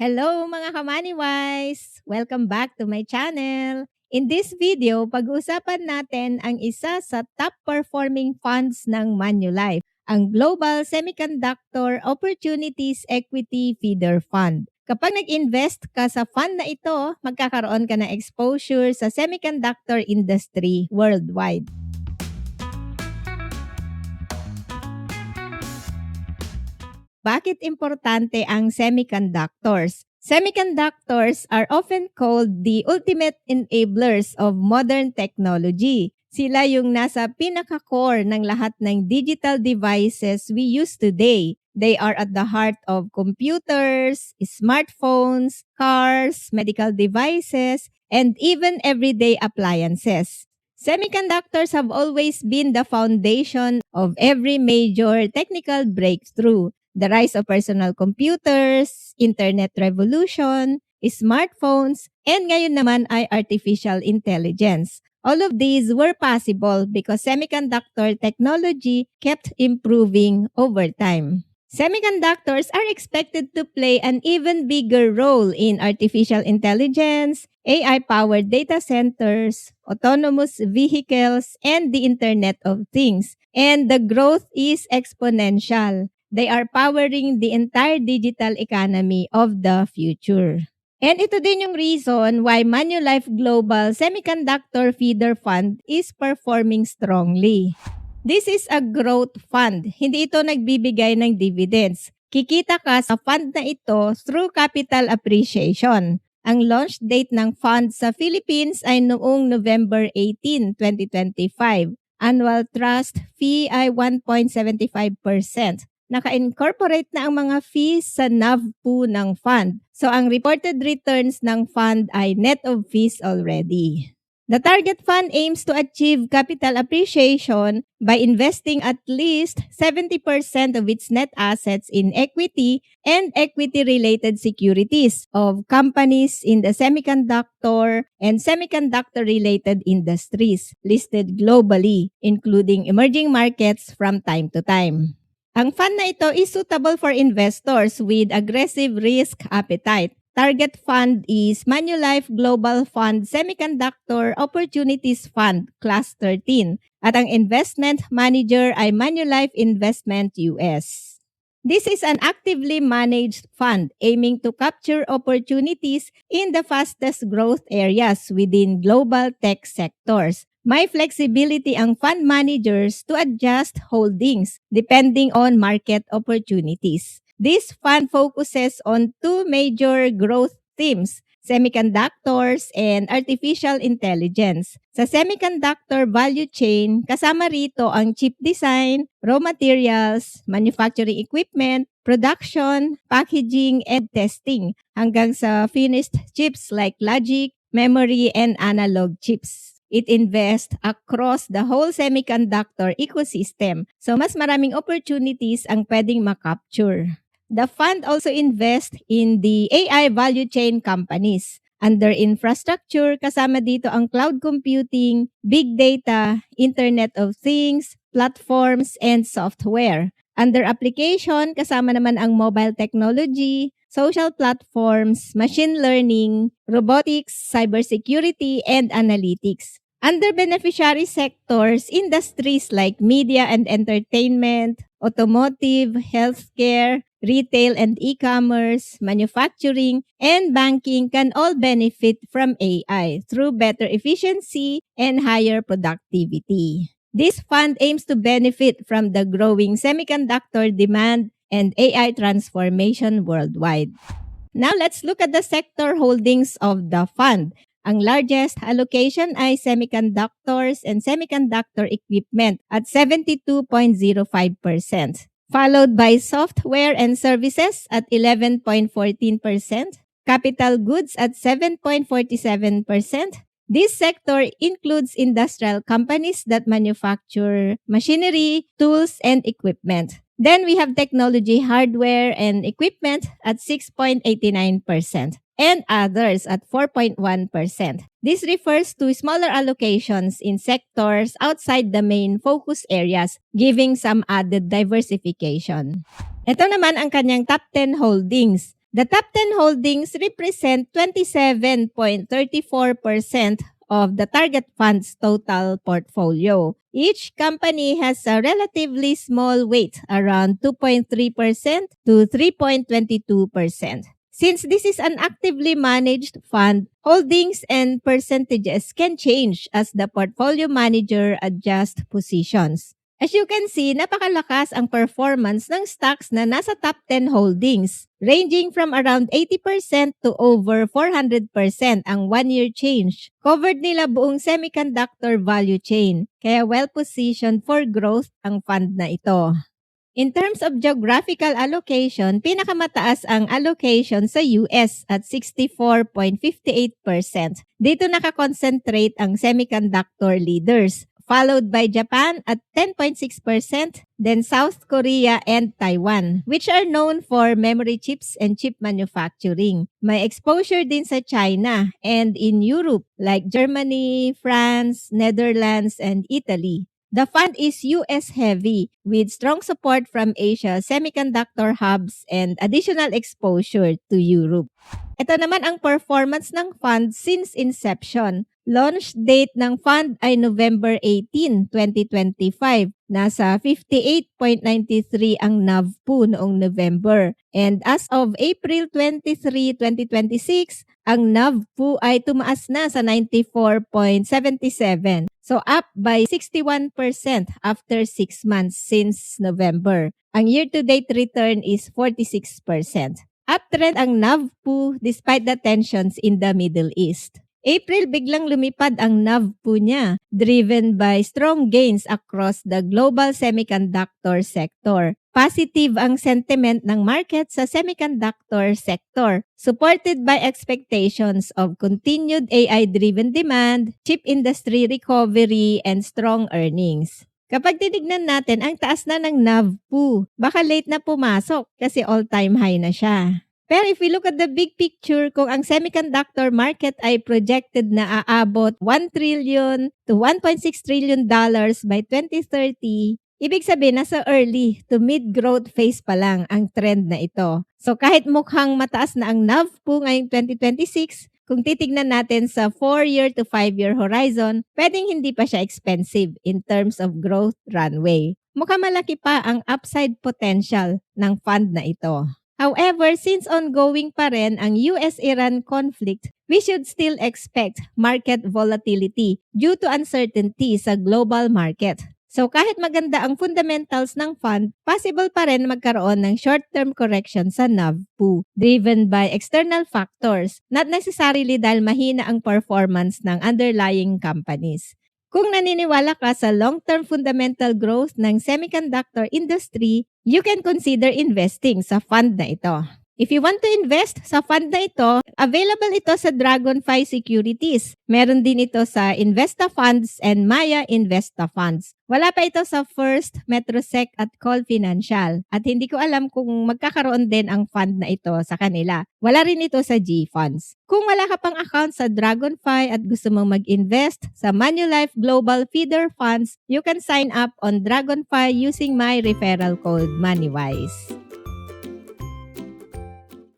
Hello mga kamaniwise! Welcome back to my channel. In this video, pag-uusapan natin ang isa sa top performing funds ng Manulife, ang Global Semiconductor Opportunities Equity Feeder Fund. Kapag nag-invest ka sa fund na ito, magkakaroon ka ng exposure sa semiconductor industry worldwide. Bakit importante ang semiconductors? Semiconductors are often called the ultimate enablers of modern technology. Sila yung nasa pinaka-core ng lahat ng digital devices we use today. They are at the heart of computers, smartphones, cars, medical devices, and even everyday appliances. Semiconductors have always been the foundation of every major technical breakthrough. The rise of personal computers, internet revolution, smartphones, and ngayon naman ay artificial intelligence. All of these were possible because semiconductor technology kept improving over time. Semiconductors are expected to play an even bigger role in artificial intelligence, AI-powered data centers, autonomous vehicles, and the Internet of Things. And the growth is exponential. They are powering the entire digital economy of the future. And ito din yung reason why Manulife Global Semiconductor Feeder Fund is performing strongly. This is a growth fund. Hindi ito nagbibigay ng dividends. Kikita ka sa fund na ito through capital appreciation. Ang launch date ng fund sa Philippines ay noong November 18, 2025. Annual trust fee ay 1.75%. Naka-incorporate na ang mga fees sa NAV po ng fund. So ang reported returns ng fund ay net of fees already. The target fund aims to achieve capital appreciation by investing at least 70% of its net assets in equity and equity-related securities of companies in the semiconductor and semiconductor-related industries listed globally, including emerging markets from time to time. Ang fund na ito is suitable for investors with aggressive risk appetite. Target fund is Manulife Global Fund Semiconductor Opportunities Fund Class 13 at ang investment manager ay Manulife Investment US. This is an actively managed fund aiming to capture opportunities in the fastest growth areas within global tech sectors. May flexibility ang fund managers to adjust holdings depending on market opportunities. This fund focuses on two major growth themes, semiconductors and artificial intelligence. Sa semiconductor value chain, kasama rito ang chip design, raw materials, manufacturing equipment, production, packaging, and testing, hanggang sa finished chips like logic, memory, and analog chips. It invests across the whole semiconductor ecosystem. So mas maraming opportunities ang pwedeng makapture. The fund also invests in the AI value chain companies. Under infrastructure, kasama dito ang cloud computing, big data, Internet of Things, platforms, and software. Under application, kasama naman ang mobile technology, social platforms, machine learning, robotics, cybersecurity, and analytics. Under beneficiary sectors, industries like media and entertainment, automotive, healthcare, retail and e-commerce, manufacturing, and banking can all benefit from AI through better efficiency and higher productivity. This fund aims to benefit from the growing semiconductor demand and AI transformation worldwide. Now let's look at the sector holdings of the fund. Ang largest allocation ay semiconductors and semiconductor equipment at 72.05%, followed by software and services at 11.14%, capital goods at 7.47%. This sector includes industrial companies that manufacture machinery, tools, and equipment. Then we have technology, hardware, and equipment at 6.89%. And others at 4.1%. This refers to smaller allocations in sectors outside the main focus areas, giving some added diversification. Ito naman ang kanyang top 10 holdings. The top 10 holdings represent 27.34% of the target fund's total portfolio. Each company has a relatively small weight, around 2.3% to 3.22%. Since this is an actively managed fund, holdings and percentages can change as the portfolio manager adjusts positions. As you can see, napakalakas ang performance ng stocks na nasa top 10 holdings, ranging from around 80% to over 400% ang one-year change. Covered nila buong semiconductor value chain, kaya well-positioned for growth ang fund na ito. In terms of geographical allocation, pinakamataas ang allocation sa US at 64.58%. Dito nakakonsentrate ang semiconductor leaders, followed by Japan at 10.6%, then South Korea and Taiwan, which are known for memory chips and chip manufacturing. May exposure din sa China and in Europe like Germany, France, Netherlands, and Italy. The fund is US heavy with strong support from Asia semiconductor hubs and additional exposure to Europe. Ito naman ang performance ng fund since inception. Launch date ng fund ay November 18, 2025. Nasa 58.93 ang NAV po noong November. And as of April 23, 2026, ang NAV po ay tumaas na sa 94.77. So up by 61% after 6 months since November. Ang year-to-date return is 46%. Uptrend ang NAV po despite the tensions in the Middle East. April biglang lumipad ang NAV po niya, driven by strong gains across the global semiconductor sector. Positive ang sentiment ng market sa semiconductor sector, supported by expectations of continued AI-driven demand, chip industry recovery, and strong earnings. Kapag tinignan natin ang taas na ng NAV po, baka late na pumasok kasi all-time high na siya. Pero if we look at the big picture, kung ang semiconductor market ay projected na aabot $1 trillion to $1.6 trillion by 2030, ibig sabihin nasa early to mid-growth phase pa lang ang trend na ito. So kahit mukhang mataas na ang NAV po ngayong 2026, kung titignan natin sa 4-year to 5-year horizon, pwedeng hindi pa siya expensive in terms of growth runway. Mukhang malaki pa ang upside potential ng fund na ito. However, since ongoing pa rin ang US-Iran conflict, we should still expect market volatility due to uncertainty sa global market. So kahit maganda ang fundamentals ng fund, possible pa rin magkaroon ng short-term correction sa NAV po, driven by external factors, not necessarily dahil mahina ang performance ng underlying companies. Kung naniniwala ka sa long-term fundamental growth ng semiconductor industry, you can consider investing sa fund na ito. If you want to invest sa fund na ito, available ito sa Dragonfly Securities. Meron din ito sa Investa Funds and Maya Investa Funds. Wala pa ito sa First, Metrosec at Call Financial. At hindi ko alam kung magkakaroon din ang fund na ito sa kanila. Wala rin ito sa G-Funds. Kung wala ka pang account sa Dragonfly at gusto mong mag-invest sa Manulife Global Feeder Funds, you can sign up on Dragonfly using my referral code MoneyWise.